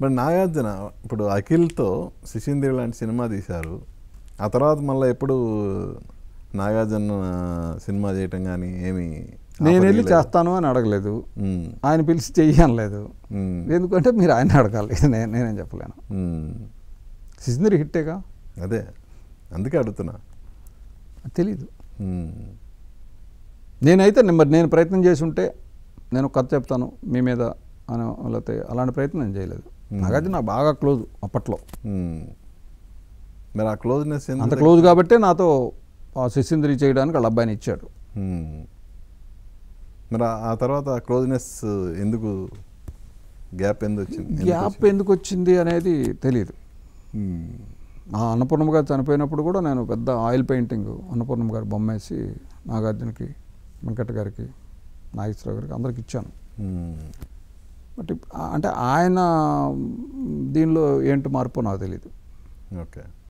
మరి నాగార్జున ఇప్పుడు అఖిల్తో శిశింద్రి లాంటి సినిమా తీశారు. ఆ తర్వాత మళ్ళీ ఎప్పుడు నాగార్జున సినిమా చేయటం కానీ ఏమి నేను వెళ్ళి చేస్తాను అని అడగలేదు, ఆయన పిలిచి చెయ్యనలేదు. ఎందుకంటే మీరు ఆయన అడగాలి, నేనేం చెప్పలేను. శిశింద్రి హిట్టేగా. అదే అందుకే అడుగుతున్నా. తెలీదు. నేనైతే మరి నేను ప్రయత్నం చేసి ఉంటే నేను కథ చెప్తాను మీ మీద అని, లేకపోతే అలాంటి ప్రయత్నం నేను చేయలేదు. నాగార్జున నాకు బాగా క్లోజ్ అప్పట్లో. మరి ఆ క్లోజ్నెస్ అంత క్లోజ్ కాబట్టే నాతో ఆ శిశింద్రి చేయడానికి వాళ్ళ అబ్బాయిని ఇచ్చాడు. మరి ఆ తర్వాత క్లోజ్నెస్ ఎందుకు గ్యాప్ ఎందుకు వచ్చింది అనేది తెలియదు. ఆ అన్నపూర్ణమ్మ గారు చనిపోయినప్పుడు కూడా నేను పెద్ద ఆయిల్ పెయింటింగ్ అన్నపూర్ణమ్మ గారి బొమ్మ వేసి నాగార్జునకి, వెంకట్ గారికి, నాగేశ్వరరావు గారికి అందరికి ఇచ్చాను. బట్ అంటే ఆయన దీనిలో ఏంటి మార్పు నాకు తెలియదు. ఓకే.